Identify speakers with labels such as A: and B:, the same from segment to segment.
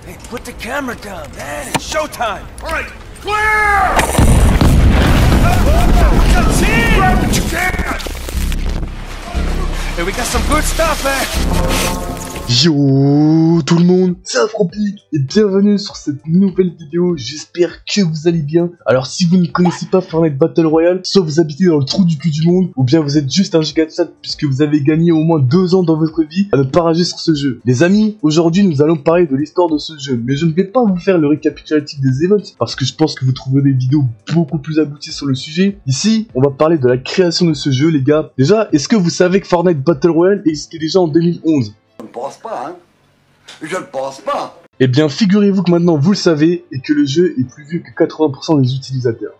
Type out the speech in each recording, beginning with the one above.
A: Hey, put the camera down, man. It's showtime. All right, clear! Grab what you can! Hey, we got some good stuff, man.
B: Yo tout le monde, c'est Afropic et bienvenue sur cette nouvelle vidéo, j'espère que vous allez bien. Alors si vous ne connaissez pas Fortnite Battle Royale, soit vous habitez dans le trou du cul du monde, ou bien vous êtes juste un giga de chat puisque vous avez gagné au moins 2 ans dans votre vie à ne pas rager sur ce jeu. Les amis, aujourd'hui nous allons parler de l'histoire de ce jeu, mais je ne vais pas vous faire le récapitulatif des events, parce que je pense que vous trouverez des vidéos beaucoup plus abouties sur le sujet. Ici, on va parler de la création de ce jeu les gars. Déjà, est-ce que vous savez que Fortnite Battle Royale existait déjà en 2011 ?
C: Je ne pense pas, hein. Je ne pense pas.
B: Eh bien, figurez-vous que maintenant vous le savez et que le jeu est plus vieux que 80% des utilisateurs.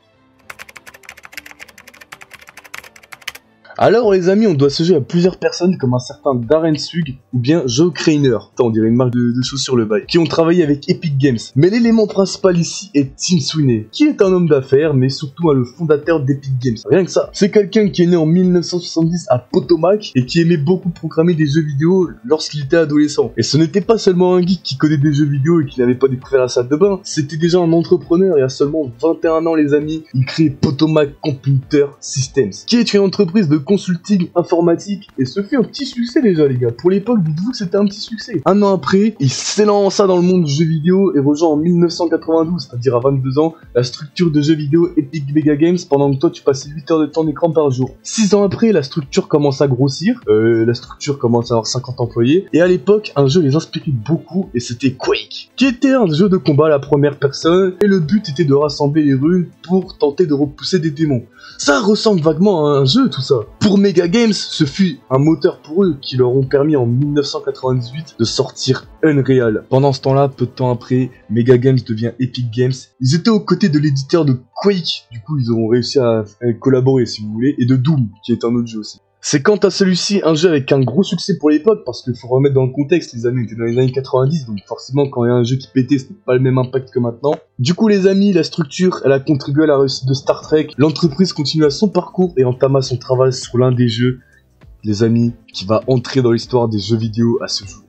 B: Alors les amis, on doit ce jeu à plusieurs personnes comme un certain Darren Sug ou bien Joe Krainer, on dirait une marque de chaussures le bail, qui ont travaillé avec Epic Games. Mais l'élément principal ici est Tim Sweeney, qui est un homme d'affaires mais surtout le fondateur d'Epic Games. Rien que ça, c'est quelqu'un qui est né en 1970 à Potomac et qui aimait beaucoup programmer des jeux vidéo lorsqu'il était adolescent. Et ce n'était pas seulement un geek qui connaît des jeux vidéo et qui n'avait pas découvert la salle de bain, c'était déjà un entrepreneur et à seulement 21 ans les amis, il crée Potomac Computer Systems, qui est une entreprise de consulting informatique, et ce fut un petit succès déjà les gars. Pour l'époque, dites-vous que c'était un petit succès. Un an après, il s'élança dans le monde du jeu vidéo et rejoint en 1992, c'est-à-dire à 22 ans, la structure de jeux vidéo Epic Mega Games pendant que toi tu passais 8 heures de temps d'écran par jour. 6 ans après, la structure commence à grossir, la structure commence à avoir 50 employés, et à l'époque, un jeu les inspirait beaucoup, et c'était Quake, qui était un jeu de combat à la première personne, et le but était de rassembler les runes pour tenter de repousser des démons. Ça ressemble vaguement à un jeu tout ça. Pour Mega Games, ce fut un moteur pour eux qui leur ont permis en 1998 de sortir Unreal. Pendant ce temps-là, peu de temps après, Mega Games devient Epic Games. Ils étaient aux côtés de l'éditeur de Quake, du coup ils ont réussi à collaborer si vous voulez, et de Doom, qui est un autre jeu aussi. C'est quant à celui-ci un jeu avec un gros succès pour l'époque, parce qu'il faut remettre dans le contexte, les amis, on était dans les années 90, donc forcément quand il y a un jeu qui pétait, c'était pas le même impact que maintenant. Du coup les amis, la structure, elle a contribué à la réussite de Star Trek, l'entreprise continua son parcours et entama son travail sur l'un des jeux, les amis, qui va entrer dans l'histoire des jeux vidéo à ce jour.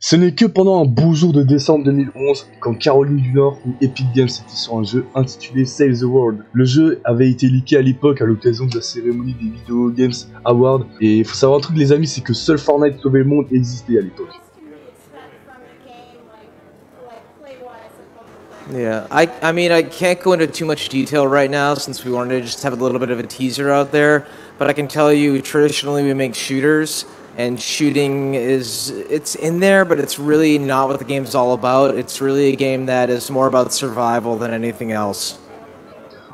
B: Ce n'est que pendant un beau jour de décembre 2011, quand Caroline du Nord ou Epic Games était sur un jeu intitulé Save the World. Le jeu avait été leaké à l'époque à l'occasion de la cérémonie des Video Games Awards. Et il faut savoir un truc les amis, c'est que seul Fortnite Sauver le Monde existait à l'époque.
D: Yeah, I mean, I can't go into too much detail right now since we wanted to just have a little bit of a teaser out there, but I can tell you traditionally we make shooters. And shooting it's in there, but it's really not what the game's all about. It's really a game that is more about survival than anything else.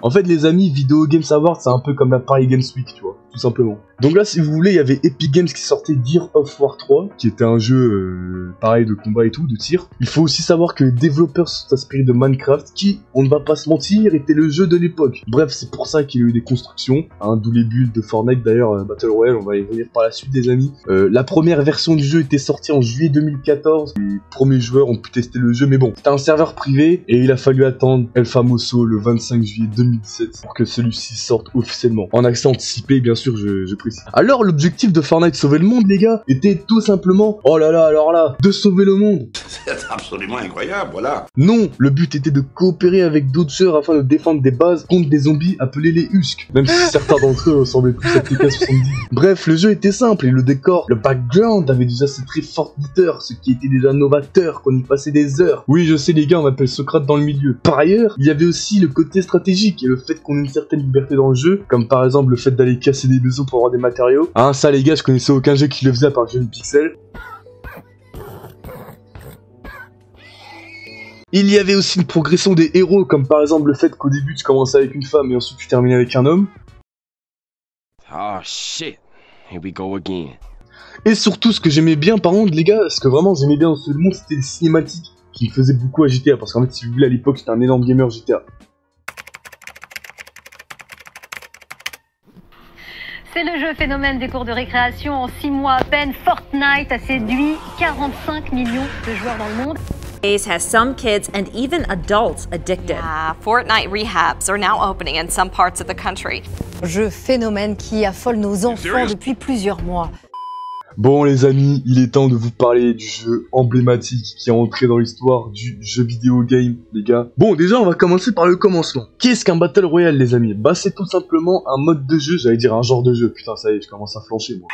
B: En fait les amis, Video Games Awards c'est un peu comme la Paris Games Week, tu vois, tout simplement. Donc là si vous voulez, il y avait Epic Games qui sortait Gears of War 3, qui était un jeu pareil de combat et tout, de tir. Il faut aussi savoir que les développeurs sont inspirés de Minecraft, qui, on ne va pas se mentir, était le jeu de l'époque. Bref, c'est pour ça qu'il y a eu des constructions, hein, d'où les builds de Fortnite d'ailleurs, Battle Royale, on va y revenir par la suite des amis. La première version du jeu était sortie en juillet 2014, les premiers joueurs ont pu tester le jeu, mais bon, c'était un serveur privé, et il a fallu attendre El Famoso le 25 juillet 2017 pour que celui-ci sorte officiellement. En accès anticipé, bien sûr, je précise. Alors l'objectif de Fortnite Sauver le Monde les gars était tout simplement, oh là là alors là, de sauver le monde.
C: C'est absolument incroyable, voilà.
B: Non, le but était de coopérer avec d'autres joueurs afin de défendre des bases contre des zombies appelés les Husks, même si certains d'entre eux ressemblaient plus à TK70. Bref, le jeu était simple et le décor, le background avait déjà ses traits Fortniteurs, ce qui était déjà novateur qu'on y passait des heures. Oui je sais les gars, on m'appelle Socrate dans le milieu. Par ailleurs, il y avait aussi le côté stratégique et le fait qu'on ait une certaine liberté dans le jeu, comme par exemple le fait d'aller casser des maisons pour avoir des matériaux. Hein, ça les gars, je connaissais aucun jeu qui le faisait à part Johnny Pixel. Il y avait aussi une progression des héros, comme par exemple le fait qu'au début tu commences avec une femme et ensuite tu termines avec un homme.
E: Oh shit, here we go again.
B: Et surtout ce que j'aimais bien par contre les gars, ce que vraiment j'aimais bien dans ce monde, c'était les cinématiques qui me faisaient beaucoup à GTA, parce qu'en fait si vous voulez à l'époque j'étais un énorme gamer GTA.
F: C'est le jeu phénomène des cours de récréation. En 6 mois à peine, Fortnite a séduit 45 millions de joueurs dans le monde.
G: Has some kids and even adults addicted.
H: Yeah, Fortnite rehabs are now opening in some parts of the country.
I: Jeu phénomène qui affole nos enfants depuis plusieurs mois.
B: Bon les amis, il est temps de vous parler du jeu emblématique qui est entré dans l'histoire du jeu vidéo game, les gars. Bon, déjà on va commencer par le commencement. Qu'est-ce qu'un Battle Royale, les amis? Bah c'est tout simplement un mode de jeu, j'allais dire un genre de jeu. Putain, ça y est, je commence à flancher, moi.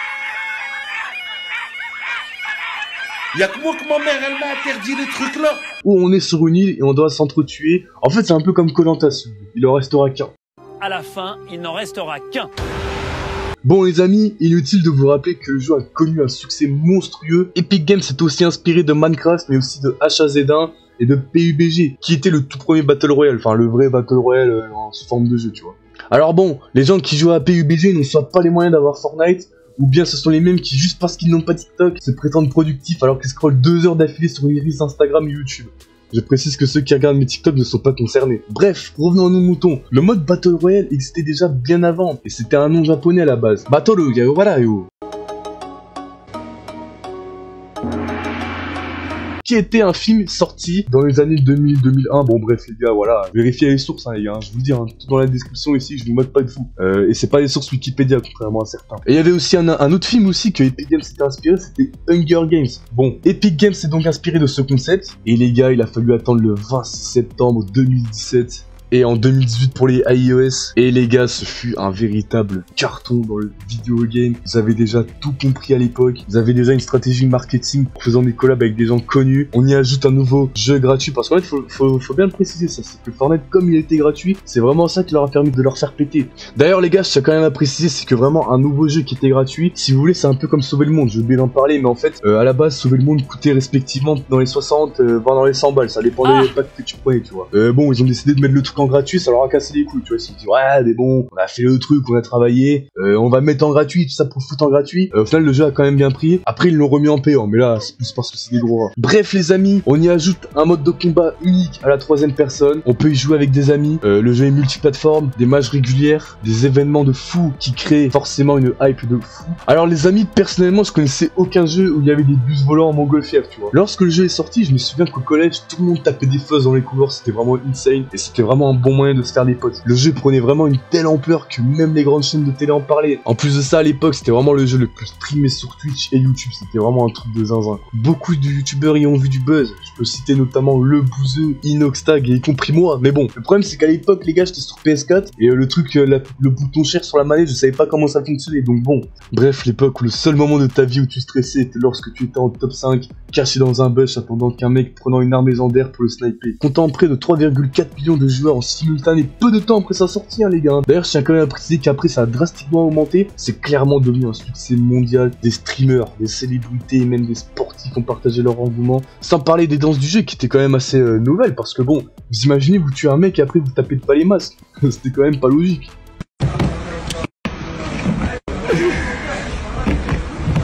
I: Y'a que moi que ma mère, elle m'a interdit les trucs là.
B: Où on est sur une île et on doit s'entretuer. En fait, c'est un peu comme Koh-Lanta, il en restera qu'un.
J: À la fin, il n'en restera qu'un.
B: Bon les amis, inutile de vous rappeler que le jeu a connu un succès monstrueux. Epic Games s'est aussi inspiré de Minecraft, mais aussi de HAZ1 et de PUBG, qui était le tout premier Battle Royale, enfin le vrai Battle Royale en forme de jeu, tu vois. Alors bon, les gens qui jouent à PUBG n'ont soit pas les moyens d'avoir Fortnite, ou bien ce sont les mêmes qui, juste parce qu'ils n'ont pas TikTok, se prétendent productifs alors qu'ils scrollent 2 heures d'affilée sur les reels Instagram et YouTube. Je précise que ceux qui regardent mes TikTok ne sont pas concernés. Bref, revenons à nos moutons. Le mode Battle Royale existait déjà bien avant, et c'était un nom japonais à la base. Battle Royale, qui était un film sorti dans les années 2000-2001. Bon bref les gars, voilà, vérifiez les sources les gars, je vous le dis, tout dans la description ici, je vous moque pas de fou. Et c'est pas les sources Wikipédia, contrairement à certains. Et il y avait aussi un autre film aussi que Epic Games s'était inspiré, c'était Hunger Games. Bon, Epic Games s'est donc inspiré de ce concept, et les gars, il a fallu attendre le 26 septembre 2017. Et en 2018 pour les iOS. Et les gars, ce fut un véritable carton dans le vidéo game. Vous avez déjà tout compris à l'époque. Vous avez déjà une stratégie marketing faisant des collabs avec des gens connus. On y ajoute un nouveau jeu gratuit. Parce qu'en fait, faut bien le préciser, ça. C'est que Fortnite, comme il était gratuit, c'est vraiment ça qui leur a permis de leur faire péter. D'ailleurs, les gars, je tiens quand même à préciser, c'est que vraiment un nouveau jeu qui était gratuit, si vous voulez, c'est un peu comme Sauver le Monde. J'ai oublié d'en parler, mais en fait, à la base, Sauver le Monde coûtait respectivement dans les 60, voire dans les 100 balles. Ça dépendait des packs que tu prenais, tu vois. Bon, ils ont décidé de mettre le truc en gratuit, ça leur a cassé les couilles, tu vois. Ils se disent, ouais, mais bon, on a fait le truc, on a travaillé, on va mettre en gratuit, tout ça pour foutre en gratuit. Au final, le jeu a quand même bien pris. Après, ils l'ont remis en payant, mais là, c'est plus parce que c'est des gros rats. Bref, les amis, on y ajoute un mode de combat unique à la 3ème personne. On peut y jouer avec des amis. Le jeu est multiplateforme, des matchs régulières, des événements de fou qui créent forcément une hype de fou. Alors, les amis, personnellement, je connaissais aucun jeu où il y avait des bus volants en montgolfière, tu vois. Lorsque le jeu est sorti, je me souviens qu'au collège, tout le monde tapait des fuzz dans les couloirs, c'était vraiment insane et c'était vraiment un bon moyen de se faire des potes. Le jeu prenait vraiment une telle ampleur que même les grandes chaînes de télé en parlaient. En plus de ça, à l'époque, c'était vraiment le jeu le plus streamé sur Twitch et YouTube. C'était vraiment un truc de zinzin. Beaucoup de youtubeurs y ont vu du buzz. Je peux citer notamment Le Bouzeux, Inoxtag et y compris moi. Mais bon, le problème c'est qu'à l'époque, les gars, j'étais sur PS4 et le truc, le bouton cher sur la manette, je savais pas comment ça fonctionnait. Donc bon, bref, l'époque où le seul moment de ta vie où tu stressais était lorsque tu étais en top 5, caché dans un bush attendant qu'un mec prenant une arme légendaire pour le sniper. Comptant près de 3,4 millions de joueurs en simultané peu de temps après sa sortie, hein, les gars. D'ailleurs, je tiens quand même à préciser qu'après ça a drastiquement augmenté. C'est clairement devenu un succès mondial. Des streamers, des célébrités et même des sportifs ont partagé leur engouement. Sans parler des danses du jeu qui étaient quand même assez nouvelles parce que bon, vous imaginez, vous tuez un mec et après vous tapez pas les masques. C'était quand même pas logique.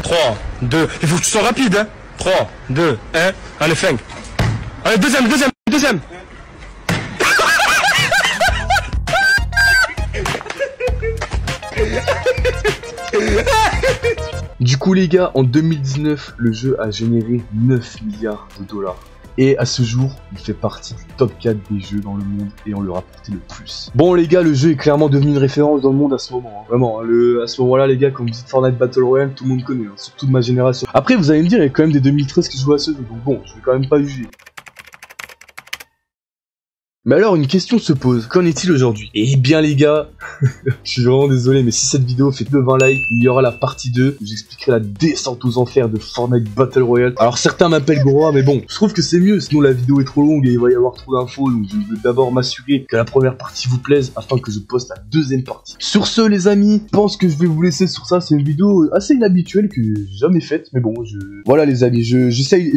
A: 3, 2, il faut que tu sois rapide, hein. 3, 2, 1, allez, fin. Allez, deuxième.
B: Du coup les gars, en 2019, le jeu a généré 9 milliards de dollars. Et à ce jour, il fait partie du top 4 des jeux dans le monde et on le rapportait le plus. Bon les gars, le jeu est clairement devenu une référence dans le monde à ce moment. Hein. Vraiment, à ce moment-là les gars, quand vous dites Fortnite Battle Royale, tout le monde connaît, hein, surtout de ma génération. Après vous allez me dire, il y a quand même des 2013 qui jouent à ce jeu, donc bon, je vais quand même pas juger. Mais alors une question se pose, qu'en est-il aujourd'hui? Eh bien les gars, je suis vraiment désolé, mais si cette vidéo fait plus de 20 likes, il y aura la partie 2 où j'expliquerai la descente aux enfers de Fortnite Battle Royale. Alors certains m'appellent Gros, mais bon, je trouve que c'est mieux, sinon la vidéo est trop longue et il va y avoir trop d'infos, donc je veux d'abord m'assurer que la première partie vous plaise afin que je poste la deuxième partie. Sur ce les amis, je pense que je vais vous laisser sur ça, c'est une vidéo assez inhabituelle que j'ai jamais faite, mais bon, voilà les amis, j'essaye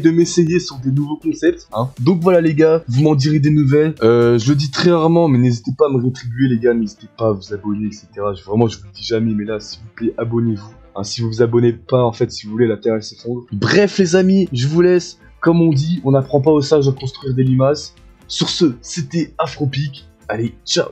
B: de m'essayer sur des nouveaux concepts, hein. Donc voilà les gars, vous m'en direz des nouvelles, je le dis très rarement, mais n'hésitez pas à me rétribuer les gars, n'hésitez pas à vous abonner, etc. Vraiment, je vous le dis jamais, mais là, s'il vous plaît, abonnez-vous. Hein, si vous vous abonnez pas, en fait, si vous voulez, la terre elle s'effondre. Bref, les amis, je vous laisse. Comme on dit, on n'apprend pas aux sages à construire des limaces. Sur ce, c'était Afropic. Allez, ciao!